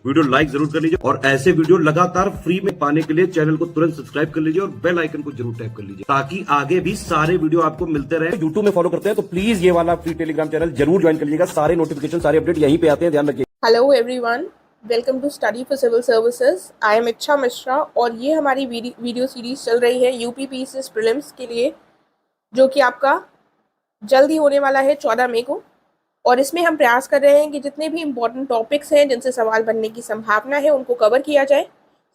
Video like जरूर कर लीजिए और ऐसे वीडियो लगातार फ्री में पाने के लिए चैनल को तुरंत सब्सक्राइब कर लीजिए और बेल आइकन को जरूर टैप कर लीजिए ताकि आगे भी सारे वीडियो आपको मिलते रहे। यूट्यूब में फॉलो करते हैं तो प्लीज ये वाला फ्री टेलीग्राम चैनल जरूर ज्वाइन कर लीजिएगा। सारे नोटिफिकेशन सारे अपडेट यहीं पे आते हैं, ध्यान रखिए। Hello everyone, welcome to study for civil services. I am Ichha Mishra और ये हमारी वीडियो सीरीज चल रही है यूपी पीसीएस प्रीलिम्स के लिए, जो कि आपका जल्द ही होने वाला है 14 मई को। और इसमें हम प्रयास कर रहे हैं कि जितने भी इम्पोर्टेंट टॉपिक्स हैं जिनसे सवाल बनने की संभावना है उनको कवर किया जाए।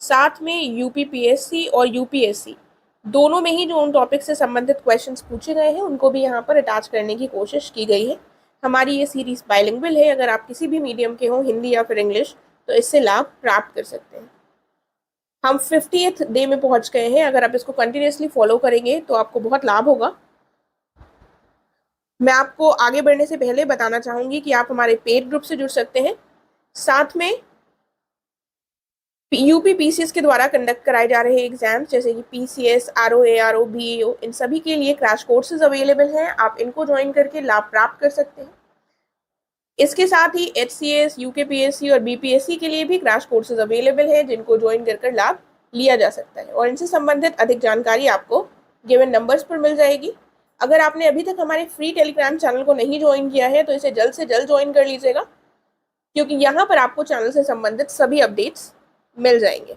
साथ में यूपी पीएससी और यूपीएससी दोनों में ही जो उन टॉपिक से संबंधित क्वेश्चंस पूछे गए हैं उनको भी यहाँ पर अटैच करने की कोशिश की गई है। हमारी ये सीरीज़ बाइलिंगुअल है, अगर आप किसी भी मीडियम के हों, हिंदी या फिर इंग्लिश, तो इससे लाभ प्राप्त कर सकते हैं। हम 50th डे में पहुँच गए हैं। अगर आप इसको कंटिन्यूसली फॉलो करेंगे तो आपको बहुत लाभ होगा। मैं आपको आगे बढ़ने से पहले बताना चाहूँगी कि आप हमारे पेड ग्रुप से जुड़ सकते हैं। साथ में यूपी पीसीएस के द्वारा कंडक्ट कराए जा रहे एग्जाम्स जैसे कि पीसीएस, आरओए, आरओ, बीएओ, इन सभी के लिए क्रैश कोर्सेज अवेलेबल हैं। आप इनको ज्वाइन करके लाभ प्राप्त कर सकते हैं। इसके साथ ही एचसीएस, यूकेपीएससी और बीपीएससी के लिए भी क्रैश कोर्सेज अवेलेबल हैं जिनको ज्वाइन कर लाभ लिया जा सकता है। और इनसे संबंधित अधिक जानकारी आपको गिवन नंबर्स पर मिल जाएगी। अगर आपने अभी तक हमारे फ्री टेलीग्राम चैनल को नहीं ज्वाइन किया है तो इसे जल्द से जल्द ज्वाइन कर लीजिएगा, क्योंकि यहाँ पर आपको चैनल से संबंधित सभी अपडेट्स मिल जाएंगे।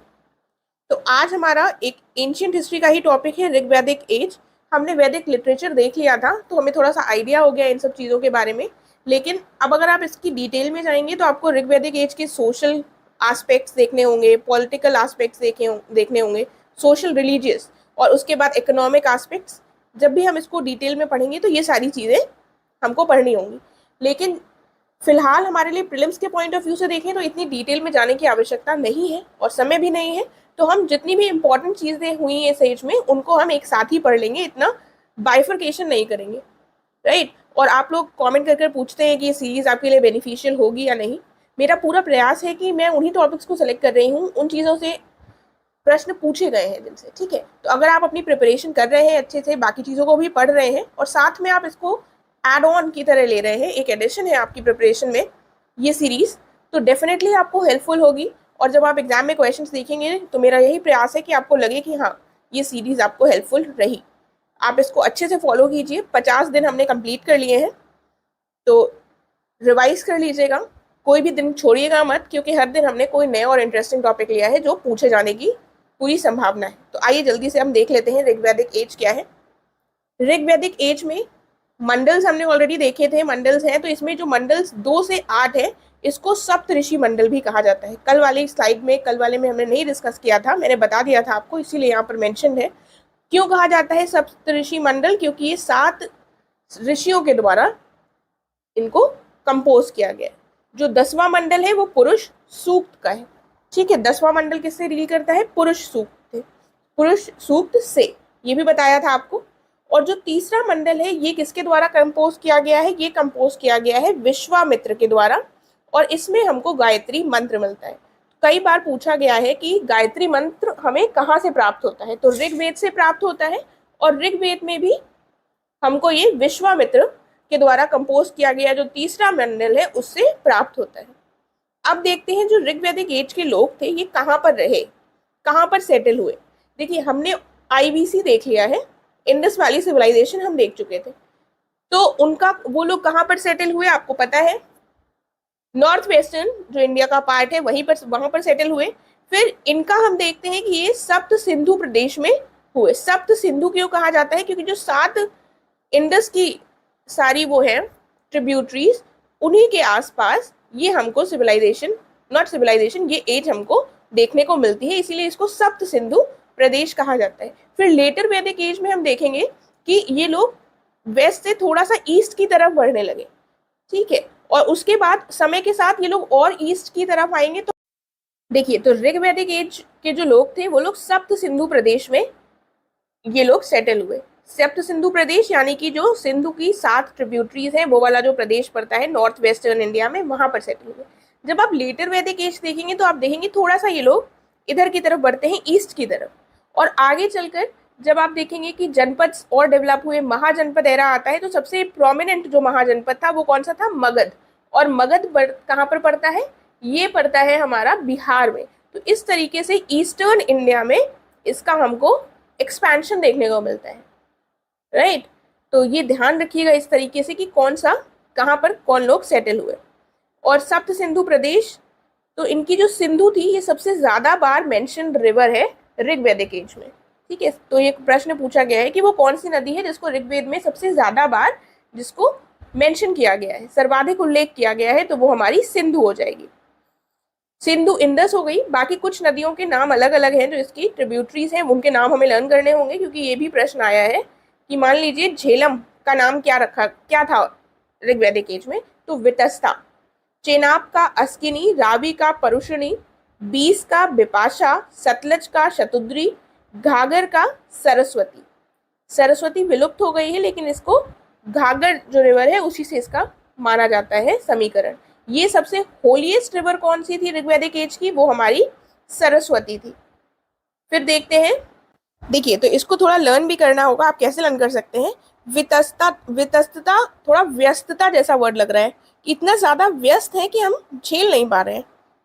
तो आज हमारा एक एंशिएंट हिस्ट्री का ही टॉपिक है, ऋग्वैदिक एज। हमने वैदिक लिटरेचर देख लिया था तो हमें थोड़ा सा आइडिया हो गया इन सब चीज़ों के बारे में। लेकिन अब अगर आप इसकी डिटेल में जाएंगे तो आपको ऋग्वैदिक एज के सोशल एस्पेक्ट्स देखने होंगे, पॉलिटिकल एस्पेक्ट्स देखने होंगे, सोशल, रिलीजियस, और उसके बाद इकोनॉमिक एस्पेक्ट्स। जब भी हम इसको डिटेल में पढ़ेंगे तो ये सारी चीज़ें हमको पढ़नी होंगी। लेकिन फिलहाल हमारे लिए प्रीलिम्स के पॉइंट ऑफ व्यू से देखें तो इतनी डिटेल में जाने की आवश्यकता नहीं है और समय भी नहीं है। तो हम जितनी भी इम्पोर्टेंट चीज़ें हुई इस एज में उनको हम एक साथ ही पढ़ लेंगे, इतना बाइफर्केशन नहीं करेंगे, राइट। और आप लोग कमेंट कर पूछते हैं कि ये सीरीज़ आपके लिए बेनिफिशियल होगी या नहीं। मेरा पूरा प्रयास है कि मैं उन्हीं टॉपिक्स को सेलेक्ट कर रही हूँ, उन चीज़ों से प्रश्न पूछे गए हैं जिनसे, ठीक है। तो अगर आप अपनी प्रिपरेशन कर रहे हैं अच्छे से, बाकी चीज़ों को भी पढ़ रहे हैं और साथ में आप इसको एड ऑन की तरह ले रहे हैं, एक एडिशन है आपकी प्रिपरेशन में ये सीरीज़, तो डेफिनेटली आपको हेल्पफुल होगी। और जब आप एग्जाम में क्वेश्चंस देखेंगे तो मेरा यही प्रयास है कि आपको लगे कि हाँ, ये सीरीज़ आपको हेल्पफुल रही। आप इसको अच्छे से फॉलो कीजिए। 50 दिन हमने कंप्लीट कर लिए हैं, तो रिवाइज कर लीजिएगा, कोई भी दिन छोड़िएगा मत, क्योंकि हर दिन हमने कोई नया और इंटरेस्टिंग टॉपिक लिया है जो पूछे जाने की पूरी संभावना है। तो आइए जल्दी से हम देख लेते हैं ऋग्वैदिक एज क्या है। ऋग्वैदिक एज में मंडल्स हमने ऑलरेडी देखे थे, मंडल्स हैं। तो इसमें जो मंडल्स 2 से 8 है इसको सप्तऋषि मंडल भी कहा जाता है। कल वाले में हमने नहीं डिस्कस किया था, मैंने बता दिया था आपको, इसीलिए यहाँ पर मेंशन है। क्यों कहा जाता है सप्तऋषि मंडल? क्योंकि ये 7 ऋषियों के द्वारा इनको कंपोज किया गया है। जो 10वां मंडल है वो पुरुष सूक्त का है, ठीक है। 10वां मंडल किससे डील करता है? पुरुष सूक्त से, ये भी बताया था आपको। और जो तीसरा मंडल है ये किसके द्वारा कंपोज किया गया है? ये कंपोज किया गया है विश्वामित्र के द्वारा, और इसमें हमको गायत्री मंत्र मिलता है। कई बार पूछा गया है कि गायत्री मंत्र हमें कहाँ से प्राप्त होता है, तो ऋग्वेद से प्राप्त होता है, और ऋग्वेद में भी हमको ये विश्वामित्र के द्वारा कंपोज किया गया जो तीसरा मंडल है उससे प्राप्त होता है। अब देखते हैं जो ऋग्वैदिक एज के लोग थे ये कहाँ पर रहे, कहाँ पर सेटल हुए। देखिए, हमने आईबीसी देख लिया है, इंडस वैली सिविलाइजेशन हम देख चुके थे। तो उनका वो लोग कहाँ पर सेटल हुए आपको पता है? नॉर्थ वेस्टर्न जो इंडिया का पार्ट है वहाँ पर सेटल हुए। फिर इनका हम देखते हैं कि ये सप्त सिंधु प्रदेश में हुए। सप्त सिंधु क्यों कहा जाता है? क्योंकि जो 7 इंडस की सारी वो है ट्रिब्यूटरीज, उन्हीं के आसपास ये हमको ये एज हमको देखने को मिलती है, इसीलिए इसको सप्त सिंधु प्रदेश कहा जाता है। फिर लेटर वैदिक एज में हम देखेंगे कि ये लोग वेस्ट से थोड़ा सा ईस्ट की तरफ बढ़ने लगे, ठीक है। और उसके बाद समय के साथ ये लोग और ईस्ट की तरफ आएंगे। तो देखिए, तो ऋग्वैदिक एज के जो लोग थे वो लोग सप्त सिंधु प्रदेश में ये लोग सेटल हुए। सप्त सिंधु प्रदेश यानी कि जो सिंधु की 7 ट्रिब्यूटरीज हैं वो वाला जो प्रदेश पड़ता है नॉर्थ वेस्टर्न इंडिया में, वहां पर सेटल हुए। जब आप लेटर वैदिक एज देखेंगे तो आप देखेंगे थोड़ा सा ये लोग इधर की तरफ बढ़ते हैं, ईस्ट की तरफ। और आगे चलकर जब आप देखेंगे कि जनपद और डेवलप हुए, महाजनपद एरा आता है, तो सबसे प्रोमिनेंट जो महाजनपद था वो कौन सा था? मगध। और मगध कहाँ पर पड़ता है? ये पड़ता है हमारा बिहार में। तो इस तरीके से ईस्टर्न इंडिया में इसका हमको एक्सपेंशन देखने को मिलता है, राइट। तो ये ध्यान रखिएगा इस तरीके से कि कौन सा कहाँ पर कौन लोग सेटल हुए। और सप्त सिंधु प्रदेश, तो इनकी जो सिंधु थी ये सबसे ज़्यादा बार मेंशन्ड रिवर है ऋग्वेदिक एज में, ठीक है। तो ये प्रश्न पूछा गया है कि वो कौन सी नदी है जिसको ऋग्वेद में सबसे ज़्यादा बार जिसको मेंशन किया गया है, सर्वाधिक उल्लेख किया गया है, तो वो हमारी सिंधु हो जाएगी। सिंधु इंडस हो गई। बाकी कुछ नदियों के नाम अलग अलग हैं जो इसकी ट्रिब्यूटरीज हैं, उनके नाम हमें लर्न करने होंगे, क्योंकि ये भी प्रश्न आया है कि मान लीजिए झेलम का नाम क्या था ऋग्वेदिक एज में, तो वितस्ता। चेनाब का अस्किनी, रावी का परुषणी, बीस का बिपाशा, सतलज का शतुद्री, घाघर का सरस्वती। सरस्वती विलुप्त हो गई है, लेकिन इसको घाघर जो रिवर है उसी से इसका माना जाता है समीकरण। ये सबसे होलीएस्ट रिवर कौन सी थी ऋग्वेदिक एज की, वो हमारी सरस्वती थी। फिर देखते हैं, देखिए तो इसको थोड़ा लर्न भी करना होगा। आप कैसे लर्न कर सकते हैं, वितस्तता थोड़ा व्यस्तता जैसा वर्ड लग रहा है कि इतना ज़्यादा व्यस्त है कि हम झेल नहीं पा रहे हैं,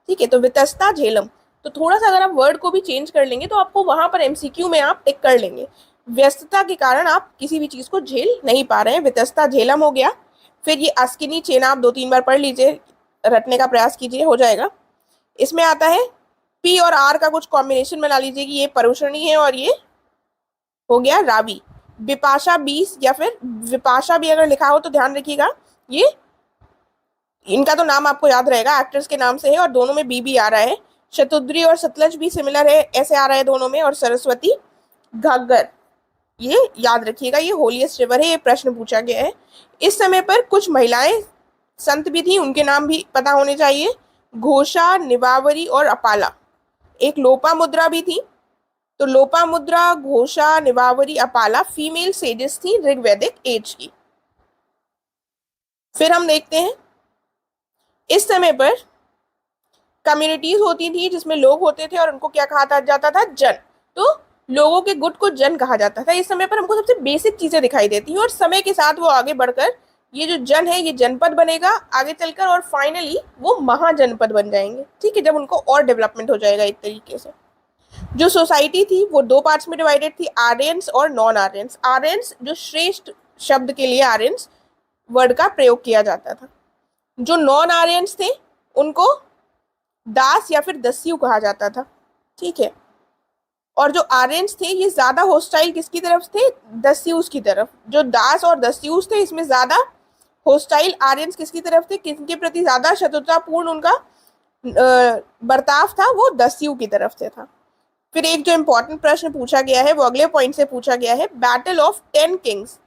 ठीक है। तो वितस्ता झेलम, तो थोड़ा सा अगर आप वर्ड को भी चेंज कर लेंगे तो आपको वहाँ पर एमसीक्यू में आप टिक कर लेंगे। व्यस्तता के कारण आप किसी भी चीज़ को झेल नहीं पा रहे हैं, वितस्ता झेलम हो गया। फिर ये अस्किनी चेनाब 2-3 बार पढ़ लीजिए, रटने का प्रयास कीजिए, हो जाएगा। इसमें आता है पी और आर का कुछ कॉम्बिनेशन बना लीजिए कि ये परुषणी है और ये हो गया रावी। बिपाशा 20, या फिर विपाशा भी अगर लिखा हो तो ध्यान रखिएगा, ये इनका तो नाम आपको याद रहेगा, एक्टर्स के नाम से है और दोनों में बी आ रहा है। शतुद्री और सतलज भी सिमिलर है, ऐसे आ रहा है दोनों में। और सरस्वती घग्गर, ये याद रखिएगा, ये होलीएस्ट रिवर है, ये प्रश्न पूछा गया है। इस समय पर कुछ महिलाएं संत भी थी, उनके नाम भी पता होने चाहिए, घोषा, निवावरी और अपाला। एक लोपा मुद्रा भी थी, तो लोपा मुद्रा, घोषा, निवावरी, अपाला फीमेल सेजेस थी ऋग्वेदिक एज की। फिर हम देखते हैं, इस समय पर कम्युनिटीज होती थी जिसमें लोग होते थे और उनको क्या कहा जाता था, जन। तो लोगों के गुट को जन कहा जाता था। इस समय पर हमको सबसे बेसिक चीजें दिखाई देती हैं और समय के साथ वो आगे बढ़कर ये जो जन है ये जनपद बनेगा आगे चलकर, और फाइनली वो महाजनपद बन जाएंगे, ठीक है, जब उनको और डेवलपमेंट हो जाएगा एक तरीके से। जो सोसाइटी थी वो 2 पार्ट्स में डिवाइडेड थी, आर्यंस और नॉन आर्यंस। आर्यंस जो श्रेष्ठ शब्द के लिए आर्यंस वर्ड का प्रयोग किया जाता था। जो नॉन आर्यंस थे उनको दास या फिर दस्यु कहा जाता था, ठीक है। और जो आर्यंस थे ये ज्यादा होस्टाइल किसकी तरफ थे, दस्यूस की तरफ। जो दास और दस्यूस थे इसमें ज्यादा होस्टाइल आर्यंस किसकी तरफ थे, किसके प्रति ज्यादा शत्रुतापूर्ण उनका बर्ताव था, वो दस्यु की तरफ से था। फिर एक जो इंपॉर्टेंट प्रश्न पूछा गया है वो अगले पॉइंट से पूछा गया है, बैटल ऑफ 10 किंग्स,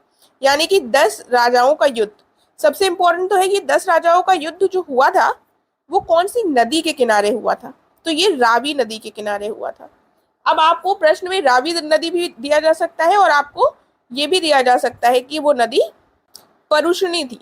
यानी कि 10 राजाओं का युद्ध। सबसे इंपॉर्टेंट तो है ये 10 राजाओं का युद्ध जो हुआ था वो कौन सी नदी के किनारे हुआ था, तो ये रावी नदी के किनारे हुआ था। अब आपको प्रश्न में रावी नदी भी दिया जा सकता है और आपको ये भी दिया जा सकता है कि वो नदी परुषणी थी,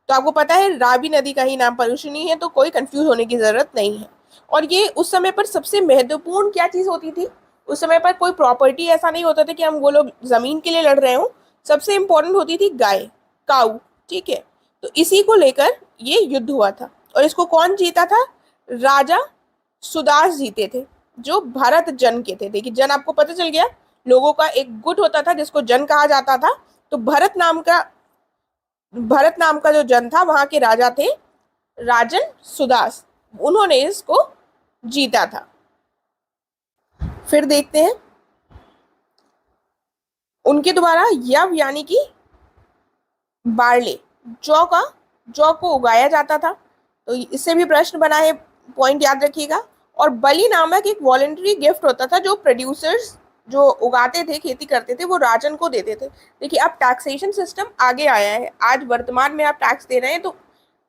तो आपको पता है रावी नदी का ही नाम परुषणी है, तो कोई कंफ्यूज होने की जरूरत नहीं है। और ये उस समय पर सबसे महत्वपूर्ण क्या चीज होती थी, उस समय पर कोई प्रॉपर्टी ऐसा नहीं होता था कि हम वो लोग जमीन के लिए लड़ रहे हो, सबसे इंपॉर्टेंट होती थी गाय, काऊ, ठीक है। तो इसी को लेकर ये युद्ध हुआ था और इसको कौन जीता था, राजा सुदास जीते थे जो भरत जन के थे। देखिए जन आपको पता चल गया, लोगों का एक गुट होता था जिसको जन कहा जाता था, तो भरत नाम का जो जन था वहां के राजा थे राजन सुदास, उन्होंने इसको जीता था। फिर देखते हैं उनके द्वारा यव यानी कि बार्ले, जौ को उगाया जाता था, तो इससे भी प्रश्न बना है, पॉइंट याद रखिएगा। और बलि नामक एक वॉलेंटरी गिफ्ट होता था जो प्रोड्यूसर्स जो उगाते थे, खेती करते थे, वो राजन को देते थे। देखिए अब टैक्सेशन सिस्टम आगे आया है, आज वर्तमान में आप टैक्स दे रहे हैं, तो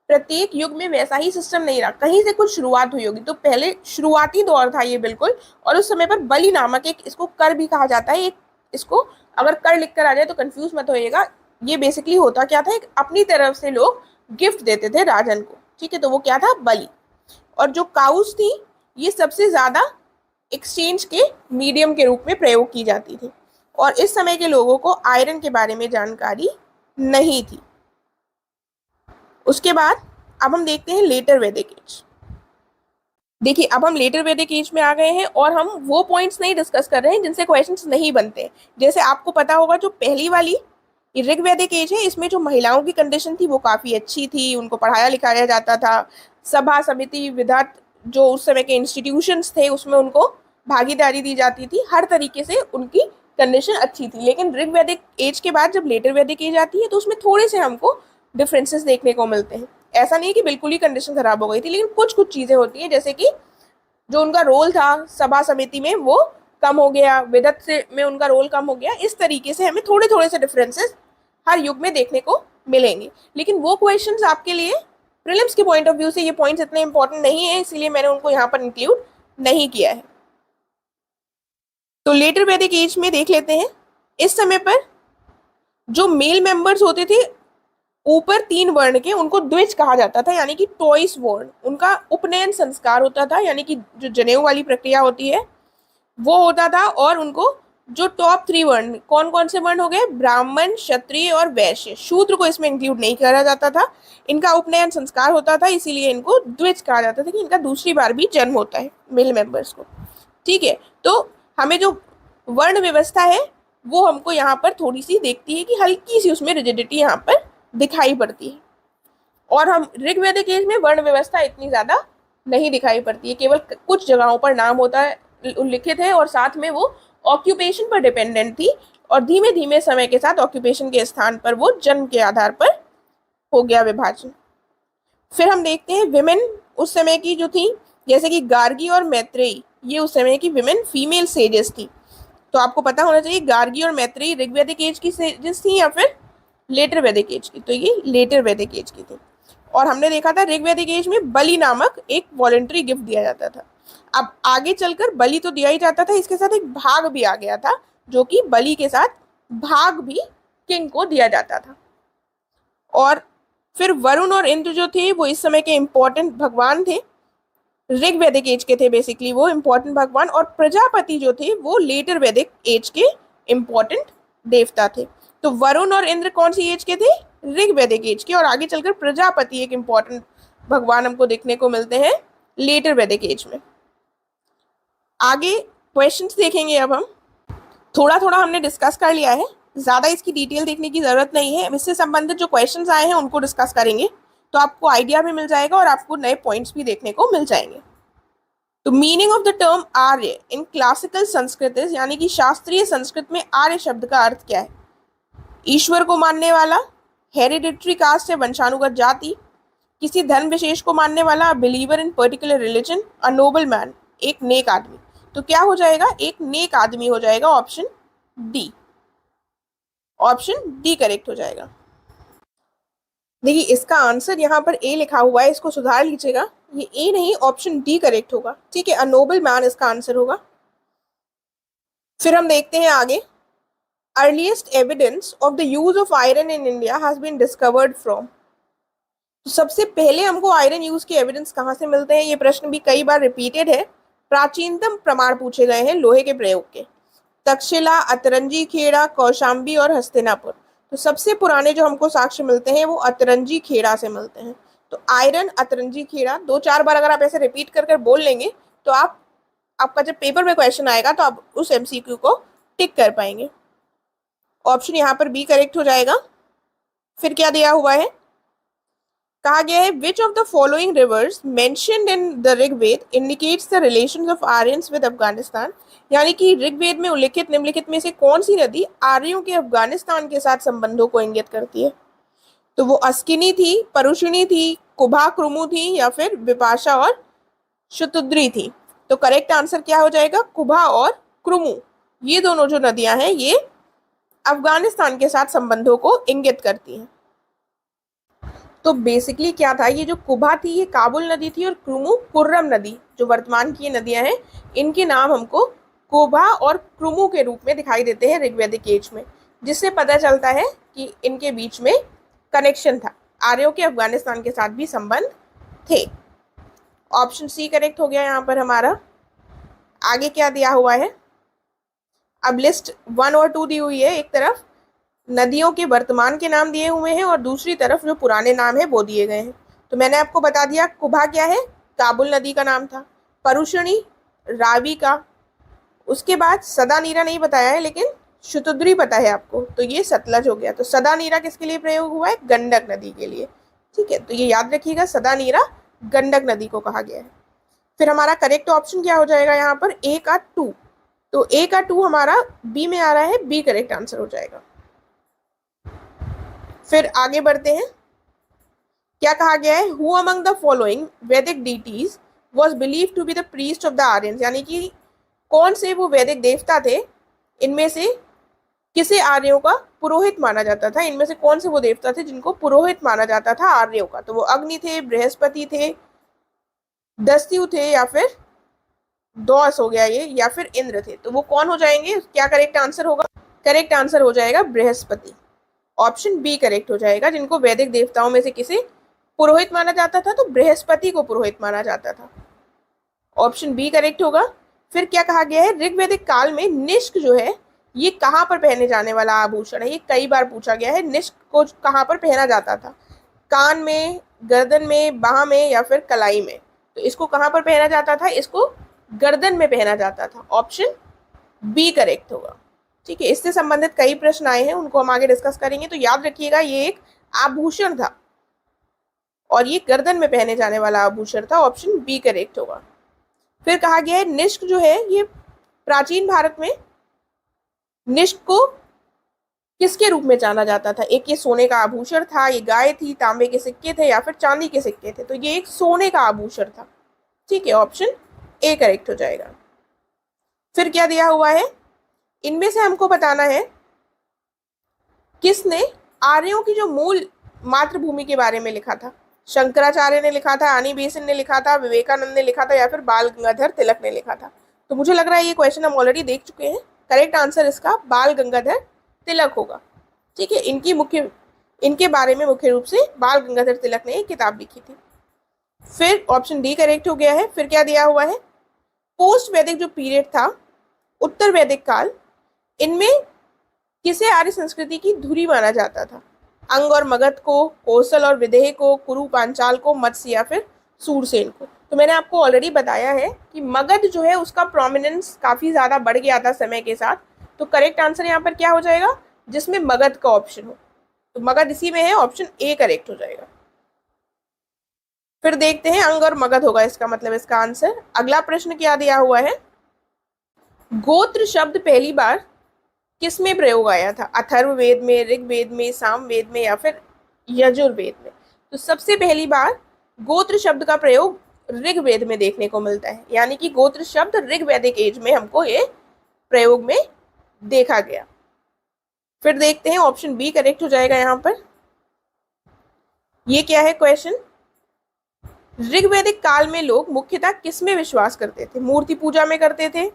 प्रत्येक युग में वैसा ही सिस्टम नहीं रहा, कहीं से कुछ शुरुआत हुई होगी। तो पहले शुरुआती दौर था ये बिल्कुल, और उस समय पर बलि नामक एक, इसको कर भी कहा जाता है, एक इसको अगर कर लिख कर आ जाए तो कंफ्यूज मत होइएगा। ये बेसिकली होता क्या था, एक अपनी तरफ से लोग गिफ्ट देते थे राजन को, ठीक है, तो वो क्या था, बलि। और जो काउस थी ये सबसे ज्यादा एक्सचेंज के मीडियम के रूप में प्रयोग की जाती थी, और इस समय के लोगों को आयरन के बारे में जानकारी नहीं थी। उसके बाद अब हम देखते हैं लेटर वैदिक एज। देखिए, अब हम लेटर वैदिक एज में आ गए हैं और हम वो पॉइंट्स नहीं डिस्कस कर रहे हैं जिनसे क्वेश्चंस नहीं बनते। जैसे आपको पता होगा जो पहली वाली ऋग वैदिक एज है, इसमें जो महिलाओं की कंडीशन थी वो काफी अच्छी थी, उनको पढ़ाया लिखाया जाता था, सभा समिति विधात जो उस समय के इंस्टीट्यूशंस थे उसमें उनको भागीदारी दी जाती थी, हर तरीके से उनकी कंडीशन अच्छी थी। लेकिन ऋग वैदिक एज के बाद जब लेटर वैदिक एज आती है तो उसमें थोड़े से हमको डिफरेंसेस देखने को मिलते हैं। ऐसा नहीं है कि बिल्कुल ही कंडीशन खराब हो गई थी, लेकिन कुछ कुछ चीजें होती हैं, जैसे कि जो उनका रोल था सभा समिति में वो कम हो गया, विदत से में उनका रोल कम हो गया। इस तरीके से हमें थोड़े थोड़े से डिफरेंसेस हर युग में देखने को मिलेंगे। लेकिन वो क्वेश्चंस आपके लिए प्रीलिम्स के पॉइंट ऑफ व्यू से ये पॉइंट्स इतने इंपॉर्टेंट नहीं है, इसलिए मैंने उनको यहाँ पर इंक्लूड नहीं किया है। तो लेटर वैदिक एज में देख लेते हैं। इस समय पर जो मेल मेंबर्स होते थे ऊपर 3 वर्ण के, उनको द्विज कहा जाता था, यानी कि टॉइस वर्ण। उनका उपनयन संस्कार होता था, यानी कि जो जनेऊ वाली प्रक्रिया होती है वो होता था। और उनको जो टॉप 3 वर्ण, कौन कौन से वर्ण हो गए, ब्राह्मण, क्षत्रिय और वैश्य, शूद्र को इसमें इंक्लूड नहीं करा जाता था। इनका उपनयन संस्कार होता था, इसीलिए इनको द्विज कहा जाता था कि इनका दूसरी बार भी जन्म होता है मेल मेंबर्स को। ठीक है, तो हमें जो वर्ण व्यवस्था है वो हमको यहाँ पर थोड़ी सी देखती है कि हल्की सी उसमें रिजिडिटी यहाँ पर दिखाई पड़ती है। और हम ऋग्वेदिक एज में वर्ण व्यवस्था इतनी ज्यादा नहीं दिखाई पड़ती है, केवल कुछ जगहों पर नाम होता है उल्लिखित है, और साथ में वो ऑक्यूपेशन पर डिपेंडेंट थी, और धीमे धीमे समय के साथ ऑक्यूपेशन के स्थान पर वो जन्म के आधार पर हो गया विभाजन। फिर हम देखते हैं विमेन उस समय की जो थी, जैसे कि गार्गी और मैत्रेयी, ये उस समय की विमेन फीमेल सेजेस थी। तो आपको पता होना चाहिए गार्गी और मैत्रेयी ऋग्वेदिक एज की सेजेस थी या फिर लेटर वैदिक एज की। तो ये लेटर वैदिक एज की थी। और हमने देखा था ऋग्वेदिक एज में बलि नामक एक वॉलंटरी गिफ्ट दिया जाता था। अब आगे चलकर बलि तो दिया ही जाता था, इसके साथ एक भाग भी आ गया था, जो कि बलि के साथ भाग भी किंग को दिया जाता था। और फिर वरुण और इंद्र जो थे वो इस समय के इंपॉर्टेंट भगवान थे, ऋग वैदिक एज के थे बेसिकली वो इंपॉर्टेंट भगवान। और प्रजापति जो थे वो लेटर वैदिक एज के इंपॉर्टेंट देवता थे। तो वरुण और इंद्र कौन सी एज के थे, ऋग वैदिक एज के। और आगे चलकर प्रजापति एक इंपॉर्टेंट भगवान हमको देखने को मिलते हैं लेटर वैदिक एज में। आगे क्वेश्चंस देखेंगे। अब हम थोड़ा थोड़ा हमने डिस्कस कर लिया है, ज्यादा इसकी डिटेल देखने की जरूरत नहीं है। इससे संबंधित जो क्वेश्चंस आए हैं उनको डिस्कस करेंगे, तो आपको आइडिया भी मिल जाएगा और आपको नए पॉइंट्स भी देखने को मिल जाएंगे। तो meaning of the term Arya in classical Sanskrit, यानी कि शास्त्रीय संस्कृत में आर्य शब्द का अर्थ क्या है, ईश्वर को मानने वाला, हेरिडिटरी कास्ट है वंशानुगत जाति, किसी धर्म विशेष को मानने वाला, believer in particular religion, a noble man, एक नेक आदमी। तो क्या हो जाएगा, एक नेक आदमी हो जाएगा, option D. Option D correct हो जाएगा। देखिए इसका आंसर यहाँ पर ए लिखा हुआ है, इसको सुधार लीजिएगा, ये ए नहीं ऑप्शन डी करेक्ट होगा। ठीक है, अ नोबल मैन इसका आंसर होगा। फिर हम देखते हैं आगे, earliest evidence of the use of iron in India has been discovered from. तो सबसे पहले हमको आयरन यूज के एविडेंस कहाँ से मिलते हैं, ये प्रश्न भी कई बार रिपीटेड है। प्राचीनतम प्रमाण पूछे गए हैं लोहे के प्रयोग के, तक्षशिला, अतरंजी खेड़ा, कौशाम्बी और हस्तिनापुर। तो सबसे पुराने जो हमको साक्ष्य मिलते हैं वो अतरंजी खेड़ा से मिलते हैं। तो आयरन, अतरंजी खेड़ा 2-4 बार अगर आप ऐसे रिपीट कर कर बोल लेंगे तो आपका जब पेपर में क्वेश्चन आएगा तो आप उस एमसीक्यू को टिक कर पाएंगे। ऑप्शन यहाँ पर बी करेक्ट हो जाएगा। फिर क्या दिया हुआ है, कहा गया है which of the following rivers mentioned in the Rigveda indicates the relations of Aryans with Afghanistan. यानी कि ऋग्वेद में उल्लिखित निम्नलिखित में से कौन सी नदी आर्यों के अफगानिस्तान के साथ संबंधों को इंगित करती है। तो वो अस्किनी थी, परुषिणी थी, कुभा क्रुमु थी, या फिर विपाशा और शतुद्री थी। तो करेक्ट आंसर क्या हो जाएगा, कुभा और क्रुमु। ये दोनों जो नदियां हैं ये अफगानिस्तान के साथ संबंधों को इंगित करती हैं। तो बेसिकली क्या था, ये जो कुभा थी ये काबुल नदी थी, और क्रुमु कुर्रम नदी जो वर्तमान की नदियां हैं इनके नाम हमको कुभा और क्रुमु के रूप में दिखाई देते हैं ऋग्वेदिक एज में, जिससे पता चलता है कि इनके बीच में कनेक्शन था, आर्यों के अफगानिस्तान के साथ भी संबंध थे। ऑप्शन सी करेक्ट हो गया यहाँ पर हमारा। आगे क्या दिया हुआ है, अब लिस्ट 1 और 2 दी हुई है, एक तरफ नदियों के वर्तमान के नाम दिए हुए हैं और दूसरी तरफ जो पुराने नाम है वो दिए गए हैं। तो मैंने आपको बता दिया कुभा क्या है, काबुल नदी का नाम था। परुषणी, रावी का, उसके बाद सदानीरा नहीं बताया है लेकिन शतुद्री पता है आपको, तो ये सतलज हो गया। तो सदानीरा किसके लिए प्रयोग हुआ है? गंडक नदी के लिए। ठीक है, तो ये याद रखिएगा, सदानीरा गंडक नदी को कहा गया है। फिर हमारा करेक्ट ऑप्शन क्या हो जाएगा यहाँ पर? ए का 2। तो ए का 2 हमारा बी में आ रहा है, बी करेक्ट आंसर हो जाएगा। फिर आगे बढ़ते हैं, क्या कहा गया है? Who among the following Vedic deities was believe to be the priest of the Aryans, यानी कि कौन से वो वैदिक देवता थे, इनमें से किसे आर्यों का पुरोहित माना जाता था? इनमें से कौन से वो देवता थे जिनको पुरोहित माना जाता था आर्यों का? तो वो अग्नि थे, बृहस्पति थे, दस्यु थे, या फिर दौस हो गया ये, या फिर इंद्र थे। तो वो कौन हो जाएंगे? क्या करेक्ट आंसर होगा? करेक्ट आंसर हो जाएगा बृहस्पति। ऑप्शन बी करेक्ट हो जाएगा। जिनको वैदिक देवताओं में से किसे पुरोहित माना जाता था, तो बृहस्पति को पुरोहित माना जाता था। ऑप्शन बी करेक्ट होगा। फिर क्या कहा गया है? ऋग्वैदिक काल में निष्क जो है ये कहाँ पर पहने जाने वाला आभूषण है? ये कई बार पूछा गया है। निष्क को कहाँ पर पहना जाता था? कान में, गर्दन में, बाह में, या फिर कलाई में? तो इसको कहाँ पर पहना जाता था? इसको गर्दन में पहना जाता था। ऑप्शन बी करेक्ट होगा। ठीक है, इससे संबंधित कई प्रश्न आए हैं, उनको हम आगे डिस्कस करेंगे। तो याद रखिएगा, ये एक आभूषण था और ये गर्दन में पहने जाने वाला आभूषण था। ऑप्शन बी करेक्ट होगा। फिर कहा गया है निष्क जो है ये प्राचीन भारत में निष्क को किसके रूप में जाना जाता था? एक ये सोने का आभूषण था, ये गाय थी, तांबे के सिक्के थे, या फिर चांदी के सिक्के थे? तो ये एक सोने का आभूषण था। ठीक है, ऑप्शन ए करेक्ट हो जाएगा। फिर क्या दिया हुआ है? इनमें से हमको बताना है किसने आर्यों की जो मूल मातृभूमि के बारे में लिखा था। शंकराचार्य ने लिखा था, आनी बेसेंट ने लिखा था, विवेकानंद ने लिखा था, या फिर बाल गंगाधर तिलक ने लिखा था? तो मुझे लग रहा है ये क्वेश्चन हम ऑलरेडी देख चुके हैं। करेक्ट आंसर इसका बाल गंगाधर तिलक होगा। ठीक है, इनके बारे में मुख्य रूप से बाल गंगाधर तिलक ने एक किताब लिखी थी। फिर ऑप्शन डी करेक्ट हो गया है। फिर क्या दिया हुआ है? पोस्ट वैदिक जो पीरियड था, उत्तर वैदिक काल, इनमें किसे आर्य संस्कृति की धुरी माना जाता था? अंग और मगध को, कौशल और विदेह को, कुरु पांचाल को, मत्स्य या फिर सूरसेन को? तो मैंने आपको ऑलरेडी बताया है कि मगध जो है उसका प्रोमिनेंस काफी ज्यादा बढ़ गया था समय के साथ। तो करेक्ट आंसर यहाँ पर क्या हो जाएगा? जिसमें मगध का ऑप्शन हो, तो मगध इसी में है। ऑप्शन ए करेक्ट हो जाएगा। फिर देखते हैं, अंग और मगध होगा इसका मतलब इसका आंसर। अगला प्रश्न क्या दिया हुआ है? गोत्र शब्द पहली बार किस में प्रयोग आया था? अथर्ववेद में, ऋग्वेद में, सामवेद में, या फिर यजुर्वेद में? तो सबसे पहली बार गोत्र शब्द का प्रयोग ऋग्वेद में देखने को मिलता है, यानी कि गोत्र शब्द ऋग्वैदिक एज में हमको ये प्रयोग में देखा गया। फिर देखते हैं, ऑप्शन बी करेक्ट हो जाएगा यहाँ पर। ये क्या है क्वेश्चन? ऋग्वैदिक काल में लोग मुख्यतः किस में विश्वास करते थे? मूर्ति पूजा में करते थे,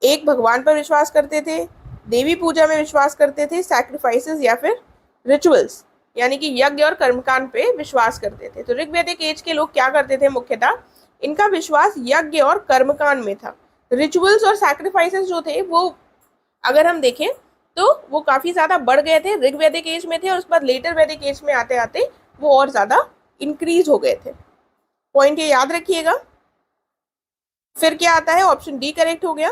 एक भगवान पर विश्वास करते थे, देवी पूजा में विश्वास करते थे, सैक्रिफाइसेस, या फिर रिचुअल्स यानी कि यज्ञ और कर्मकांड पे विश्वास करते थे? तो ऋग्वैदिक एज के लोग क्या करते थे? मुख्यतः इनका विश्वास यज्ञ और कर्मकांड में था। रिचुअल्स और सैक्रिफाइसेस जो थे वो अगर हम देखें तो वो काफी ज्यादा बढ़ गए थे, ऋग्वैदिक एज में थे, और उसके बाद लेटर वैदिक एज में आते आते वो और ज्यादा इंक्रीज हो गए थे। पॉइंट ये याद रखिएगा। फिर क्या आता है? ऑप्शन डी करेक्ट हो गया।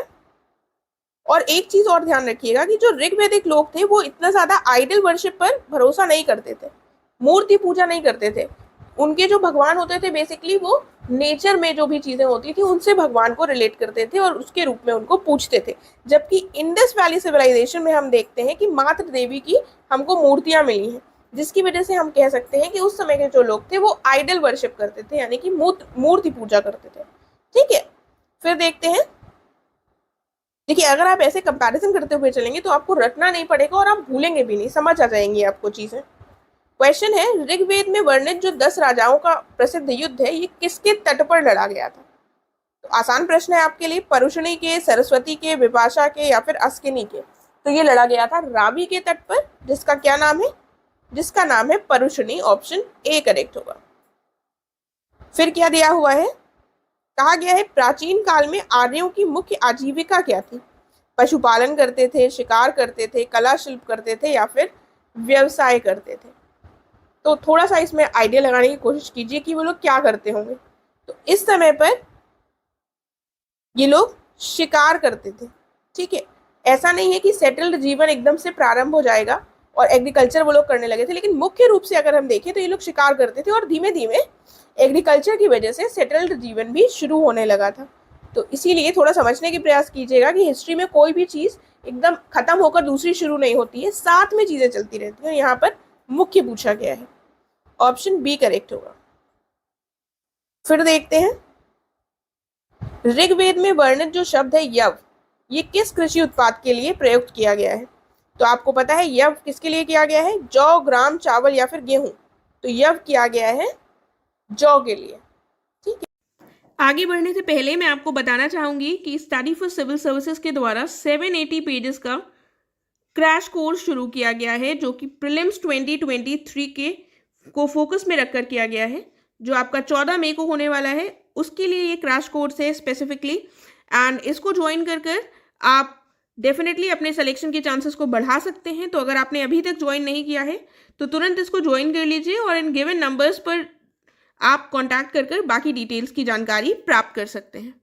और एक चीज और ध्यान रखिएगा कि जो ऋग्वैदिक लोग थे वो इतना ज्यादा आइडल वर्शिप पर भरोसा नहीं करते थे, मूर्ति पूजा नहीं करते थे। उनके जो भगवान होते थे बेसिकली वो नेचर में जो भी चीजें होती थी उनसे भगवान को रिलेट करते थे और उसके रूप में उनको पूछते थे। जबकि इंडस वैली सिविलाइजेशन में हम देखते हैं कि मात्र देवी की हमको मूर्तियां मिली हैं, जिसकी वजह से हम कह सकते हैं कि उस समय के जो लोग थे वो आइडल वर्शिप करते थे, यानी कि मूर्ति पूजा करते थे। ठीक है, फिर देखते हैं। देखिए, अगर आप ऐसे कंपैरिजन करते हुए चलेंगे तो आपको रटना नहीं पड़ेगा और आप भूलेंगे भी नहीं, समझ आ जाएंगी आपको चीजें। क्वेश्चन है, ऋग्वेद में वर्णित जो 10 राजाओं का प्रसिद्ध युद्ध है ये किसके तट पर लड़ा गया था? तो आसान प्रश्न है आपके लिए। परुषणी के, सरस्वती के, विपाशा के, या फिर अस्किनी के? तो ये लड़ा गया था रावी के तट पर, जिसका क्या नाम है? जिसका नाम है परुषणी। ऑप्शन ए करेक्ट होगा। फिर क्या दिया हुआ है? कहा गया है प्राचीन काल में आर्यों की मुख्य आजीविका क्या थी? पशुपालन करते थे, शिकार करते थे, कला शिल्प करते थे, या फिर व्यवसाय करते थे? तो थोड़ा सा इसमें आइडिया लगाने की कोशिश कीजिए कि वो लोग क्या करते होंगे। तो इस समय पर ये लोग शिकार करते थे। ठीक है, ऐसा नहीं है कि सेटल्ड जीवन एकदम से प्रारंभ हो जाएगा और एग्रीकल्चर वो लोग करने लगे थे, लेकिन मुख्य रूप से अगर हम देखें तो ये लोग शिकार करते थे और धीमे धीमे एग्रीकल्चर की वजह से सेटल्ड जीवन भी शुरू होने लगा था। तो इसीलिए थोड़ा समझने की प्रयास कीजिएगा कि हिस्ट्री में कोई भी चीज़ एकदम खत्म होकर दूसरी शुरू नहीं होती है, साथ में चीज़ें चलती रहती हैं। यहाँ पर मुख्य पूछा गया है, ऑप्शन बी करेक्ट होगा। फिर देखते हैं, ऋग्वेद में वर्णित जो शब्द है यव, ये किस कृषि उत्पाद के लिए प्रयुक्त किया गया है? तो आपको पता है यव किसके लिए किया गया है? जौ, ग्राम, चावल या फिर गेहूं। तो यव किया गया है जौ के लिए। ठीक है, आगे बढ़ने से पहले मैं आपको बताना चाहूंगी कि स्टडी फॉर सिविल सर्विसेज के द्वारा 780 पेजेस का क्रैश कोर्स शुरू किया गया है, जो कि प्रीलिम्स 2023 के को फोकस में रखकर किया गया है, जो आपका 14 मई को होने वाला है। उसके लिए ये क्रैश कोर्स है स्पेसिफिकली, एंड इसको ज्वाइन कर आप डेफिनेटली अपने सिलेक्शन के चांसेस को बढ़ा सकते हैं। तो अगर आपने अभी तक ज्वाइन नहीं किया है तो तुरंत इसको ज्वाइन कर लीजिए और इन गिवन नंबर्स पर आप कांटेक्ट कर बाकी डिटेल्स की जानकारी प्राप्त कर सकते हैं।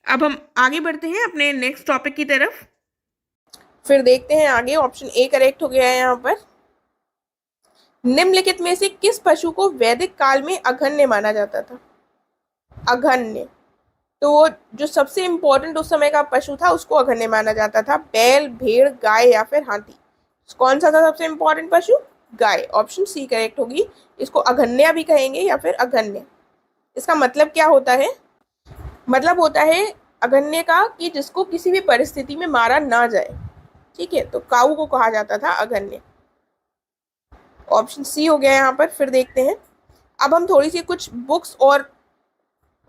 अब हम आगे बढ़ते हैं अपने नेक्स्ट टॉपिक की तरफ। फिर देखते हैं आगे, ऑप्शन ए करेक्ट हो गया है यहाँ पर। निम्नलिखित में से किस पशु को वैदिक काल में अघन्य माना जाता था? अघन्य, तो वो जो सबसे इंपॉर्टेंट उस समय का पशु था उसको अघन्य माना जाता था। बैल, भेड़, गाय या फिर हाथी? कौन सा था सबसे इंपॉर्टेंट पशु? गाय। ऑप्शन सी करेक्ट होगी। इसको अघन्या भी कहेंगे या फिर अघन्य। इसका मतलब क्या होता है? मतलब होता है अघन्य का कि जिसको किसी भी परिस्थिति में मारा ना जाए। ठीक है, तो काऊ को कहा जाता था अघन्य। ऑप्शन सी हो गया यहाँ पर। फिर देखते हैं, अब हम थोड़ी सी कुछ बुक्स और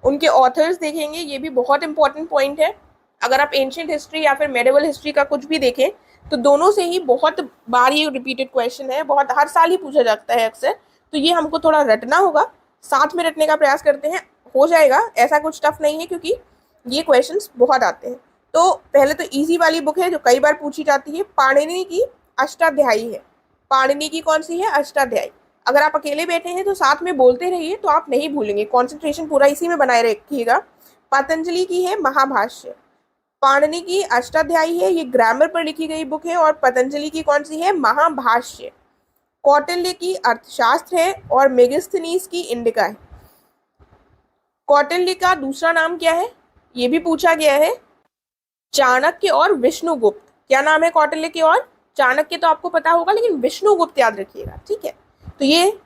उनके ऑथर्स देखेंगे। ये भी बहुत इंपॉर्टेंट पॉइंट है। अगर आप एंशिएंट हिस्ट्री या फिर मेडिवल हिस्ट्री का कुछ भी देखें तो दोनों से ही बहुत बार ये रिपीटेड क्वेश्चन है, बहुत हर साल ही पूछा जाता है अक्सर। तो ये हमको थोड़ा रटना होगा, साथ में रटने का प्रयास करते हैं, हो जाएगा। ऐसा कुछ टफ नहीं है क्योंकि ये क्वेश्चंस बहुत आते हैं। तो पहले तो इजी वाली बुक है जो कई बार पूछी जाती है, पाणिनि की अष्टाध्यायी है। पाणिनि की कौन सी है? अष्टाध्यायी। अगर आप अकेले बैठे हैं तो साथ में बोलते रहिए तो आप नहीं भूलेंगे, कॉन्सेंट्रेशन पूरा इसी में बनाए रखिएगा। पतंजलि की है महाभाष्य, पाणिनि की अष्टाध्यायी है, ये ग्रामर पर लिखी गई बुक है। और पतंजलि की कौन सी है? महाभाष्य। कौटिल्य की अर्थशास्त्र है और मेगास्थनीज की इंडिका है। कौटिल्य का दूसरा नाम क्या है? ये भी पूछा गया है। चाणक्य और विष्णुगुप्त। क्या नाम है कौटिल्य के? और चाणक्य तो आपको पता होगा, लेकिन विष्णुगुप्त याद रखिएगा। ठीक है, तो ये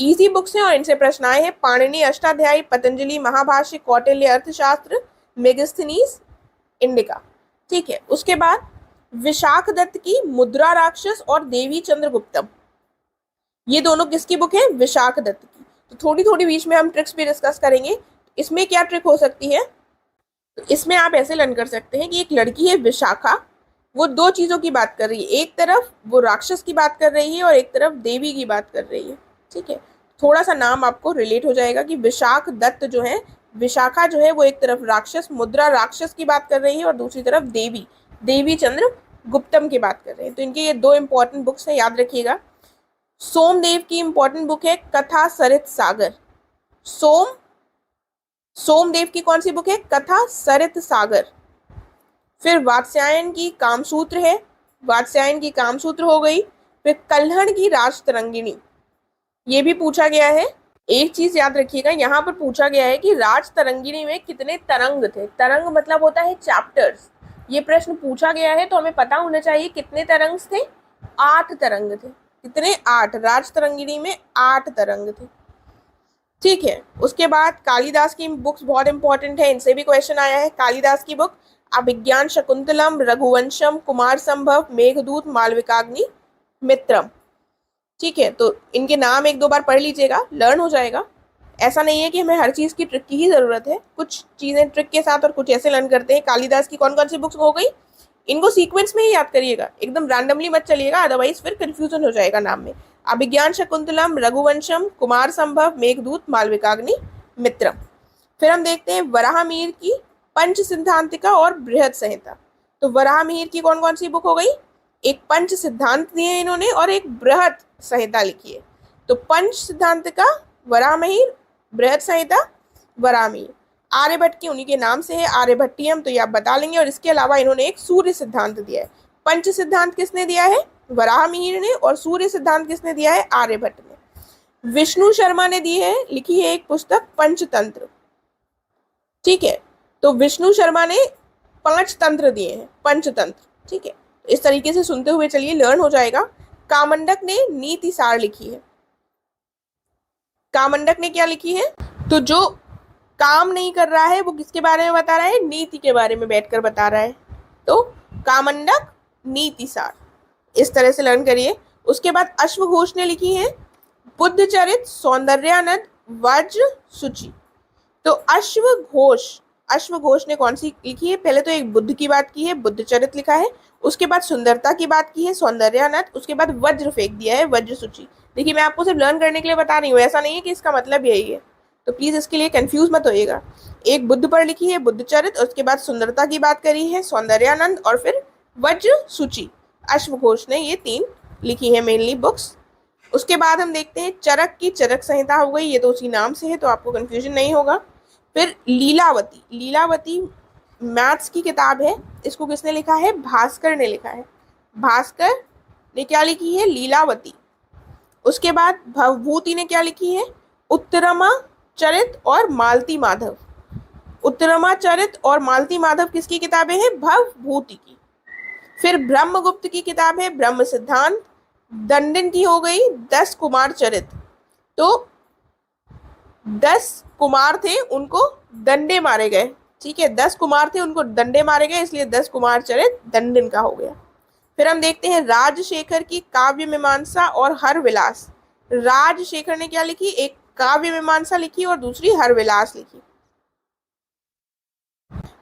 इजी बुक्स हैं और इनसे प्रश्न आए हैं। पाणिनि अष्टाध्यायी, पतंजलि महाभाष्य, कौटिल्य अर्थशास्त्र, मेगास्थनीज इंडिका। ठीक है, उसके बाद विशाखदत्त की मुद्रा राक्षस और देवी चंद्रगुप्तम, ये दोनों किसकी बुक है? विशाखदत्त की। तो थोड़ी थोड़ी बीच में हम ट्रिक्स भी डिस्कस करेंगे। इसमें क्या ट्रिक हो सकती है? तो इसमें आप ऐसे लर्न कर सकते हैं कि एक लड़की है विशाखा, वो दो चीज़ों की बात कर रही है। एक तरफ वो राक्षस की बात कर रही है और एक तरफ देवी की बात कर रही है। ठीक है, थोड़ा सा नाम आपको रिलेट हो जाएगा कि विशाख दत्त जो है, विशाखा जो है वो एक तरफ राक्षस, मुद्रा राक्षस की बात कर रही है और दूसरी तरफ देवी, देवी चंद्र गुप्तम की बात कर रहे हैं। तो इनके ये दो इंपॉर्टेंट बुक्स हैं, याद रखिएगा। सोमदेव की इंपॉर्टेंट बुक है कथा सरित सागर। सोमदेव की कौन सी बुक है? कथा सरित सागर। फिर वात्स्यायन की कामसूत्र है, वात्स्यायन की कामसूत्र हो गई। फिर कल्हण की राजतरंगिणी, ये भी पूछा गया है। एक चीज याद रखिएगा, यहाँ पर पूछा गया है कि राजतरंगिणी में कितने तरंग थे। तरंग मतलब होता है चैप्टर्स। ये प्रश्न पूछा गया है तो हमें पता होना चाहिए कितने तरंग थे। 8 तरंग थे। कितने? 8। राजतरंगिणी में 8 तरंग थे। ठीक है, उसके बाद कालिदास की बुक्स बहुत इंपॉर्टेंट है, इनसे भी क्वेश्चन आया है। कालिदास की बुक अभिज्ञान शकुंतलम, रघुवंशम, कुमार संभव, मेघदूत, मालविकाग्नि, मित्रम। ठीक है, तो इनके नाम एक दो बार पढ़ लीजिएगा, लर्न हो जाएगा। ऐसा नहीं है कि हमें हर चीज़ की ट्रिक की ही ज़रूरत है, कुछ चीज़ें ट्रिक के साथ और कुछ ऐसे लर्न करते हैं। कालिदास की कौन कौन सी बुक्स हो गई, इनको सीक्वेंस में ही याद करिएगा, एकदम रैंडमली मत चलिएगा, अदरवाइज फिर कंफ्यूजन हो जाएगा नाम में। अभिज्ञान शकुंतलम, रघुवंशम, कुमार संभव, मेघदूत, मालविकाग्नि, मित्रम। फिर हम देखते हैं वराहमिहिर की पंच सिद्धांतिका और बृहद संहिता। तो वराहमिहिर की कौन कौन सी बुक हो गई? एक पंच सिद्धांत दिए इन्होंने और एक बृहद संहिता लिखी है। तो पंच सिद्धांतिका वराहमिहिर, बृहद संहिता वराहमिहिर। आर्यभट्ट की उन्हीं के नाम से है, आर्यभट्टियम, तो ये आप बता लेंगे। और इसके अलावा इन्होंने एक सूर्य सिद्धांत दिया है। पंच सिद्धांत किसने दिया है? वराहमिहिर ने। और सूर्य सिद्धांत किसने दिया है? आर्यभट्ट ने। विष्णु शर्मा ने दी है, लिखी है एक पुस्तक पंचतंत्र, ठीक है। तो विष्णु शर्मा ने 5 तंत्र दिए हैं, पंचतंत्र, ठीक है। इस तरीके से सुनते हुए चलिए, लर्न हो जाएगा। कामंडक ने नीति सार लिखी है। कामंडक ने क्या लिखी है? तो जो काम नहीं कर रहा है वो किसके बारे में बता रहा है? नीति के बारे में बैठकर बता रहा है। तो कामंडक नीति सार, इस तरह से लर्न करिए। उसके बाद अश्वघोष ने लिखी है बुद्धचरित, सौंदर्यानंद, वज्र, सूची। तो अश्वघोष ने कौन सी लिखी है? पहले तो एक बुद्ध की बात की है, बुद्धचरित लिखा है। उसके बाद सुंदरता की बात की है, सौंदर्यानंद। उसके बाद वज्र फेंक दिया है, वज्र सूची। देखिए, मैं आपको सिर्फ लर्न करने के लिए बता रही हूँ, ऐसा नहीं है कि इसका मतलब यही है, तो प्लीज इसके लिए कंफ्यूज मत होइएगा। एक बुद्ध पर लिखी है बुद्धचरित, उसके बाद सुंदरता की बात करी है सौंदर्यानंद, और फिर वज्र सूची। अश्वघोष ने ये 3 लिखी है मेनली बुक्स। उसके बाद हम देखते हैं चरक की चरक संहिता हो गई, ये तो उसी नाम से है, तो आपको कंफ्यूजन नहीं होगा। फिर लीलावती, लीलावती मैथ्स की किताब है, इसको किसने लिखा है? भास्कर ने लिखा है। भास्कर ने क्या लिखी है? लीलावती। उसके बाद भवभूति ने क्या लिखी है? उत्तरमा चरित और मालती माधव। उत्तरमा चरित और मालती माधव किसकी किताबें हैं? भवभूति की। फिर ब्रह्मगुप्त की किताब है ब्रह्म सिद्धांत। दंडन की हो गई 10 कुमार चरित। तो 10 कुमार थे, उनको दंडे मारे गए, ठीक है। 10 कुमार थे, उनको दंडे मारे गए, इसलिए 10 कुमार चरित दंडन का हो गया। फिर हम देखते हैं राजशेखर की काव्य मीमांसा और हर विलास। राजशेखर ने क्या लिखी? एक काव्य मीमांसा लिखी और दूसरी हर विलास लिखी।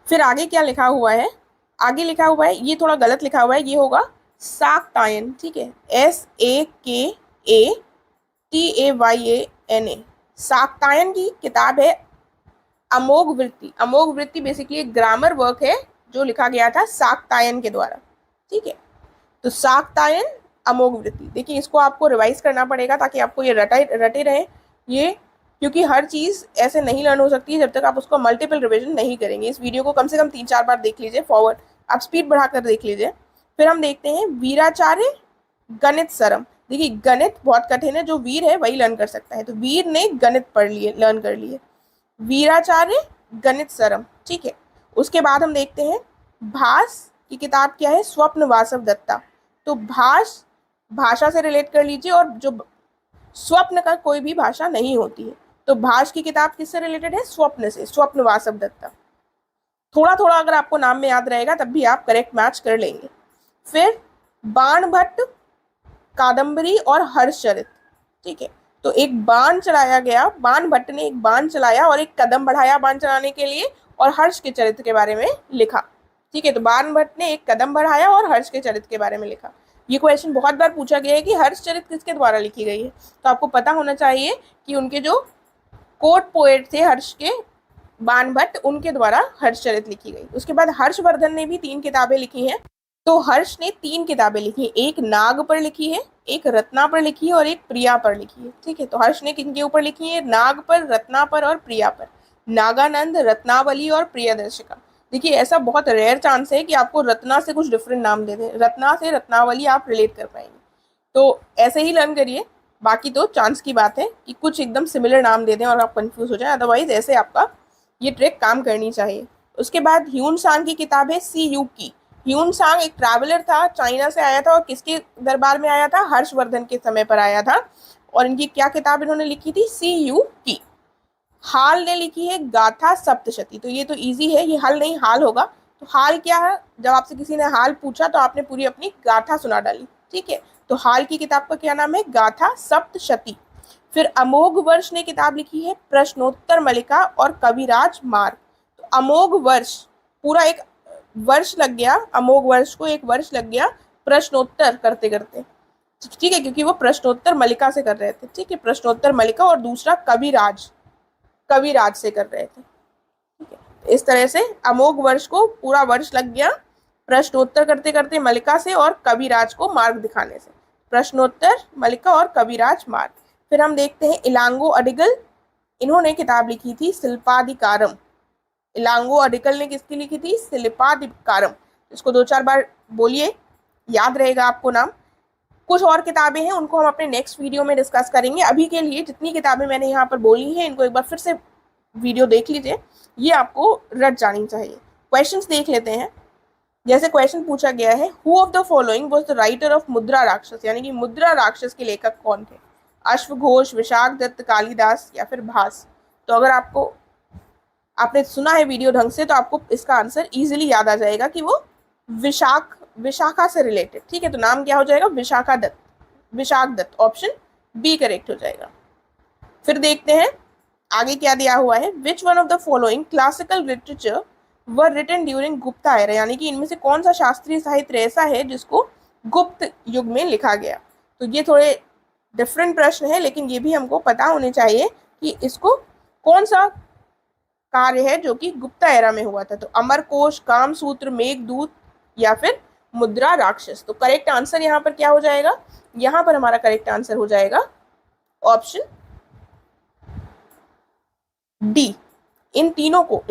फिर आगे क्या लिखा हुआ है? आगे लिखा हुआ है, ये थोड़ा गलत लिखा हुआ है, ये होगा शाक्तायन, ठीक है। SAKATAYANA। शाक्तायन की किताब है अमोघ वृत्ति। अमोघ वृत्ति बेसिकली एक ग्रामर वर्क है जो लिखा गया था शाक्तायन के द्वारा, ठीक है। तो शाक्तायन अमोघ वृत्ति, देखिए इसको आपको रिवाइज करना पड़ेगा ताकि आपको ये रटे रहे ये, क्योंकि हर चीज ऐसे नहीं लर्न हो सकती है जब तक आप उसको मल्टीपल रिविजन नहीं करेंगे। इस वीडियो को कम से कम 3-4 बार देख लीजिए, फॉरवर्ड आप स्पीड बढ़ाकर देख लीजिए। फिर हम देखते हैं वीराचार्य गणित सरम। देखिए गणित बहुत कठिन है, जो वीर है वही लर्न कर सकता है, तो वीर ने गणित पढ़ लिए, लर्न कर लिए। वीराचार्य गणित सरम, ठीक है। उसके बाद हम देखते हैं भास की किताब क्या है? स्वप्न वासव दत्ता। तो भास भाषा से रिलेट कर लीजिए, और जो स्वप्न का कोई भी भाषा नहीं होती है, तो भास की किताब किससे रिलेटेड है? स्वप्न से, स्वप्न वासव दत्ता। थोड़ा थोड़ा अगर आपको नाम में याद रहेगा तब भी आप करेक्ट मैच कर लेंगे। फिर बाण भट्ट, कादम्बरी और हर्षचरित, ठीक है। तो एक बाण चलाया गया, बाण भट्ट ने एक बाण चलाया और एक कदम बढ़ाया बाण चलाने के लिए, और हर्ष के चरित्र के बारे में लिखा, ठीक है। तो बाण भट्ट ने एक कदम बढ़ाया और हर्ष के चरित्र के बारे में लिखा। ये क्वेश्चन बहुत बार पूछा गया है कि हर्षचरित किसके द्वारा लिखी गई है, तो आपको पता होना चाहिए कि उनके जो कोर्ट पोएट थे हर्ष के, बाण भट्ट, उनके द्वारा हर्षचरित लिखी गई। उसके बाद हर्षवर्धन ने भी 3 किताबें लिखी हैं। तो हर्ष ने 3 किताबें लिखी, एक नाग पर लिखी है, एक रत्ना पर लिखी है और एक प्रिया पर लिखी है, ठीक है। तो हर्ष ने किनके ऊपर लिखी है? नाग पर, रत्ना पर और प्रिया पर। नागानंद, रत्नावली और प्रियदर्शिका। देखिए ऐसा बहुत रेयर चांस है कि आपको रत्ना से कुछ डिफरेंट नाम दे दें, रत्ना से रत्नावली आप रिलेट कर पाएंगे, तो ऐसे ही लर्न करिए। बाकी तो चांस की बात है कि कुछ एकदम सिमिलर नाम दे दें और आप कंफ्यूज हो जाए, अदरवाइज ऐसे आपका ये ट्रिक काम करनी चाहिए। उसके बाद ह्यून सांग की किताब है सी यू की। ह्यून सांग एक ट्रैवलर था, चाइना से आया था और किसके दरबार में आया था? हर्षवर्धन के समय पर आया था, और इनकी क्या किताब इन्होंने लिखी थी? सी यू की। हाल ने लिखी है गाथा सप्तशती। तो ये तो इजी है, ये हल नहीं हाल होगा। तो हाल क्या है? जब आपसे किसी ने हाल पूछा तो आपने पूरी अपनी गाथा सुना डाली, ठीक है। तो हाल की किताब का क्या नाम है? गाथा सप्तशती। फिर अमोघ वर्ष ने किताब लिखी है प्रश्नोत्तर मलिका और कविराज मार्ग। तो अमोघ वर्ष, पूरा एक वर्ष लग गया, अमोघ वर्ष को एक वर्ष लग गया प्रश्नोत्तर करते करते, ठीक है, क्योंकि वो प्रश्नोत्तर मलिका से कर रहे थे, ठीक है। प्रश्नोत्तर मलिका और दूसरा कविराज से कर रहे थे, ठीक है। इस तरह से अमोघ वर्ष को पूरा वर्ष लग गया प्रश्नोत्तर करते करते मलिका से और कविराज को मार्ग दिखाने से। प्रश्नोत्तर, मलिका और कविराज मार्ग। फिर हम देखते हैं इलांगो अडिगल, इन्होंने किताब लिखी थी शिल्पाधिकारम। इलांगो अडिकल ने किसकी लिखी थी? सिलिपादिकारम। इसको 2-4 बार बोलिए, याद रहेगा आपको नाम। कुछ और किताबें हैं, उनको हम अपने नेक्स्ट वीडियो में डिस्कस करेंगे। अभी के लिए जितनी किताबें मैंने यहाँ पर बोली हैं, इनको एक बार फिर से वीडियो देख लीजिए, ये आपको रट जानी चाहिए। क्वेश्चंस देख लेते हैं। जैसे क्वेश्चन पूछा गया है, who of the following was the writer of मुद्रा राक्षस, यानी कि मुद्रा राक्षस के लेखक कौन थे? अश्वघोष, विशाख दत्त, कालिदास या फिर भास? तो अगर आपने सुना है वीडियो ढंग से तो आपको इसका आंसर इजीली याद आ जाएगा कि वो विशाखा से रिलेटेड। ठीक है, तो नाम क्या हो जाएगा? Vishakhadatta. Option B correct हो जाएगा। फिर देखते हैं आगे क्या दिया हुआ है। Which one of the following classical literature were written during Gupta era, यानी कि इनमें से कौन सा शास्त्रीय साहित्य ऐसा है जिसको गुप्त युग में लिखा गया? तो ये थोड़े डिफरेंट प्रश्न है, लेकिन ये भी हमको पता होने चाहिए कि इसको कौन सा कार्य है जो कि गुप्ता एरा में हुआ था। तो अमरकोश, कामसूत्र, मेघदूत या फिर मुद्रा राक्षस? तो करेक्ट आंसर यहाँ पर क्या हो जाएगा? यहाँ पर हमारा करेक्ट आंसर हो जाएगा ऑप्शन डी। इन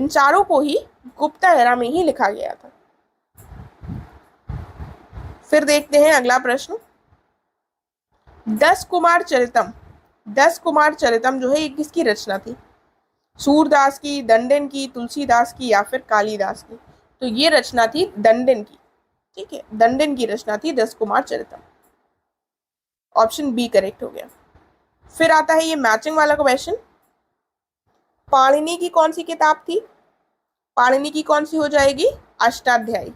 चारों को ही गुप्ता एरा में ही लिखा गया था। फिर देखते हैं अगला प्रश्न। 10 कुमार चरितम जो है ये किसकी रचना थी? सूरदास की, दंडन की, तुलसीदास की या फिर कालिदास की? तो ये रचना थी दंडन की। ठीक है, दंडन की रचना थी 10 कुमार चरितम। ऑप्शन बी करेक्ट हो गया। फिर आता है ये मैचिंग वाला क्वेश्चन। पाणिनि की कौन सी किताब थी? पाणिनि की कौन सी हो जाएगी? अष्टाध्यायी।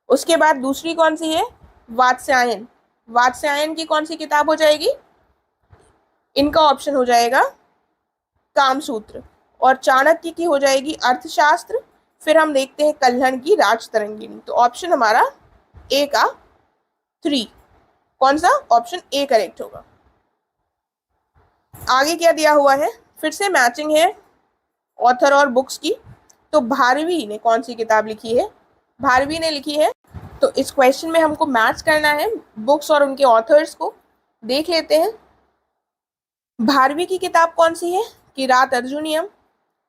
उसके बाद दूसरी कौन सी है? वात्स्यायन। वात्स्यायन की कौन सी किताब हो जाएगी? इनका ऑप्शन हो जाएगा कामसूत्र। और चाणक्य की हो जाएगी अर्थशास्त्र। फिर हम देखते हैं कल्हण की राजतरंगिणी। तो ऑप्शन हमारा ए का 3, कौन सा? ऑप्शन ए करेक्ट होगा। आगे क्या दिया हुआ है? फिर से मैचिंग है ऑथर और बुक्स की। तो भारवी ने कौन सी किताब लिखी है? भारवी ने लिखी है। तो इस क्वेश्चन में हमको मैच करना है बुक्स और उनके ऑथर्स को। देख लेते हैं भारवी की किताब कौन सी है। किरात अर्जुनियम।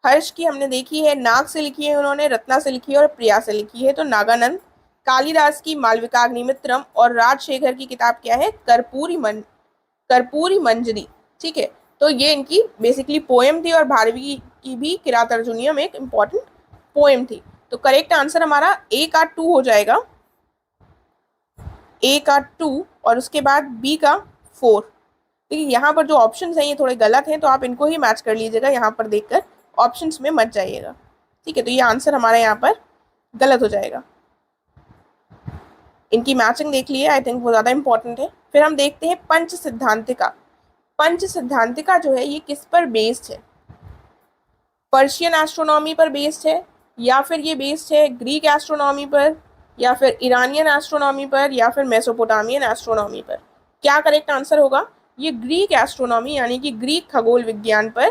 हर्ष की हमने देखी है, नाग से लिखी है उन्होंने, रत्ना से लिखी है और प्रिया से लिखी है, तो नागानंद। कालिदास की मालविकाग्निमित्रम। और राजशेखर की किताब क्या है? कर्पूरी मंजरी। ठीक है, तो ये इनकी बेसिकली पोएम थी और भारवी की भी किरात अर्जुनियम एक इम्पॉर्टेंट पोएम थी। तो करेक्ट आंसर हमारा ए का 2 हो जाएगा, ए का 2 और उसके बाद बी का 4। देखिए यहाँ पर जो ऑप्शंस हैं ये थोड़े गलत हैं, तो आप इनको ही मैच कर लीजिएगा, यहाँ पर देखकर ऑप्शंस में मत जाइएगा। ठीक है, तो ये आंसर हमारा यहाँ पर गलत हो जाएगा। इनकी मैचिंग देख लिए, आई थिंक वो ज़्यादा इंपॉर्टेंट है। फिर हम देखते हैं पंच सिद्धांतिका। पंच सिद्धांतिका जो है ये किस पर बेस्ड है? पर्शियन एस्ट्रोनॉमी पर बेस्ड है, या फिर ये बेस्ड है ग्रीक एस्ट्रोनॉमी पर, या फिर ईरानियन एस्ट्रोनॉमी पर, या फिर मेसोपोटामियन एस्ट्रोनॉमी पर? क्या करेक्ट आंसर होगा? ये ग्रीक एस्ट्रोनॉमी यानी कि ग्रीक खगोल विज्ञान पर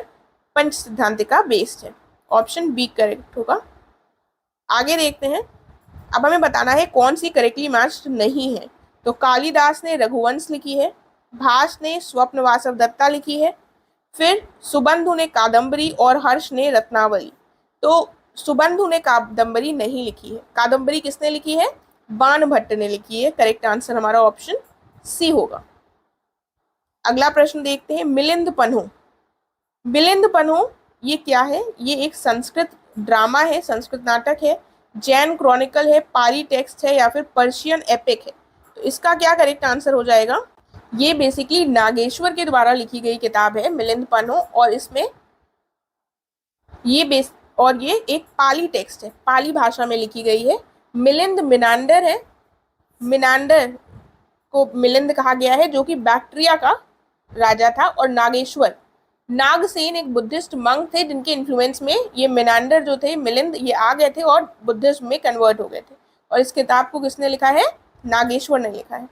पंच सिद्धांतिका बेस्ड है। ऑप्शन बी करेक्ट होगा। आगे देखते हैं। अब हमें बताना है कौन सी करेक्टली मैच्ड नहीं है। तो कालिदास ने रघुवंश लिखी है, भास ने स्वप्न वासव दत्ता लिखी है, फिर सुबंधु ने कादम्बरी और हर्ष ने रत्नावली। तो सुबंधु ने कादम्बरी नहीं लिखी है। कादम्बरी किसने लिखी है? बाणभट्ट ने लिखी है। करेक्ट आंसर हमारा ऑप्शन सी होगा। अगला प्रश्न देखते हैं मिलिंद पन्हु। मिलिंद पन्हु ये क्या है? ये एक संस्कृत ड्रामा है, संस्कृत नाटक है, जैन क्रॉनिकल है, पाली टेक्स्ट है या फिर पर्शियन एपिक है? तो इसका क्या करेक्ट आंसर हो जाएगा? ये बेसिकली नागेश्वर के द्वारा लिखी गई किताब है मिलिंद पन्हु, और इसमें ये एक पाली टेक्स्ट है, पाली भाषा में लिखी गई है। मिलिंद मिनांडर है, मिनांडर को मिलिंद कहा गया है जो कि बैक्ट्रिया का राजा था, और नागेश्वर नागसेन एक बुद्धिस्ट मंक थे जिनके इन्फ्लुएंस में ये मिनांडर जो थे, मिलिंद, ये आ गए थे और बुद्धिज्म में कन्वर्ट हो गए थे। और इस किताब को किसने लिखा है? नागेश्वर ने लिखा है।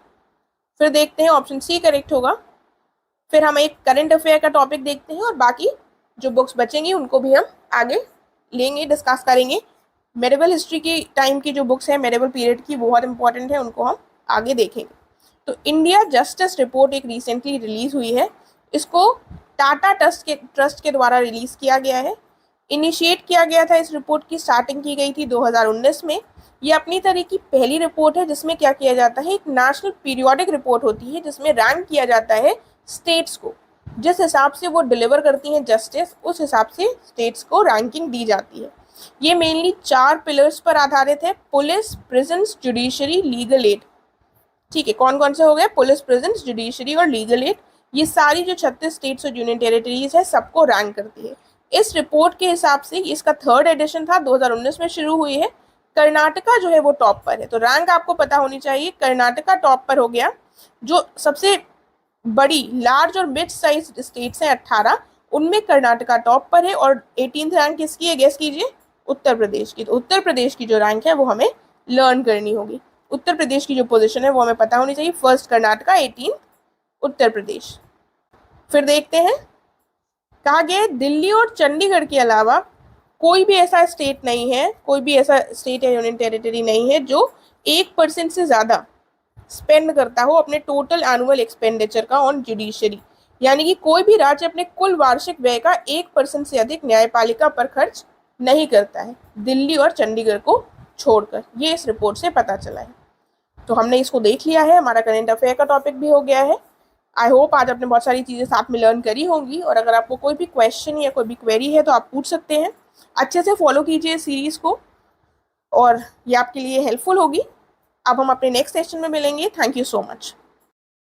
फिर देखते हैं ऑप्शन सी करेक्ट होगा। फिर हम एक करंट अफेयर का टॉपिक देखते हैं और बाकी जो बुक्स बचेंगी उनको भी हम आगे लेंगे, डिस्कस करेंगे। मेडिवल हिस्ट्री की टाइम की जो बुक्स हैं मेडिवल पीरियड की, बहुत इंपॉर्टेंट है, उनको हम आगे देखेंगे। तो इंडिया जस्टिस रिपोर्ट एक रिसेंटली रिलीज हुई है। इसको टाटा ट्रस्ट के द्वारा रिलीज किया गया है। इनिशिएट किया गया था, इस रिपोर्ट की स्टार्टिंग की गई थी 2019 में। ये अपनी तरह की पहली रिपोर्ट है जिसमें क्या किया जाता है, एक नेशनल पीरियोडिक रिपोर्ट होती है जिसमें रैंक किया जाता है स्टेट्स को, जिस हिसाब से वो डिलीवर करती हैं जस्टिस, उस हिसाब से स्टेट्स को रैंकिंग दी जाती है। ये मेनली 4 पिलर्स पर आधारित है, police, prisons, judiciary, legal aid. ठीक है, कौन कौन से हो गए, पुलिस, प्रिजन्स, जुडिशरी और लीगल एड। ये सारी जो 36 स्टेट्स और यूनियन टेरिटरीज है सबको रैंक करती है। इस रिपोर्ट के हिसाब से इसका 3rd एडिशन था, 2019 में शुरू हुई है। कर्नाटका जो है वो टॉप पर है, तो रैंक आपको पता होनी चाहिए। कर्नाटका टॉप पर हो गया। जो सबसे बड़ी लार्ज और मिड साइज स्टेट्स हैं 18, उनमें कर्नाटका टॉप पर है। और 18th रैंक किसकी है, गेस कीजिए, उत्तर प्रदेश की। तो उत्तर प्रदेश की जो रैंक है वो हमें लर्न करनी होगी। उत्तर प्रदेश की जो पोजीशन है वो हमें पता होनी चाहिए। 1st कर्नाटका, 18 उत्तर प्रदेश। फिर देखते हैं, कहा गया है दिल्ली और चंडीगढ़ के अलावा कोई भी ऐसा स्टेट नहीं है, कोई भी ऐसा स्टेट या यूनियन टेरिटरी नहीं है जो 1% से ज़्यादा स्पेंड करता हो अपने टोटल एनुअल एक्सपेंडिचर का ऑन जुडिशरी। यानी कि कोई भी राज्य अपने कुल वार्षिक व्यय का 1% से अधिक न्यायपालिका पर खर्च नहीं करता है, दिल्ली और चंडीगढ़ को छोड़कर। ये इस रिपोर्ट से पता चला है। तो हमने इसको देख लिया है, हमारा करंट अफेयर का टॉपिक भी हो गया है। आई होप आज आपने बहुत सारी चीज़ें साथ में लर्न करी होंगी। और अगर आपको कोई भी क्वेश्चन या कोई भी क्वेरी है तो आप पूछ सकते हैं। अच्छे से फॉलो कीजिए सीरीज़ को और ये आपके लिए हेल्पफुल होगी। अब हम अपने नेक्स्ट सेशन में मिलेंगे। Thank you so much.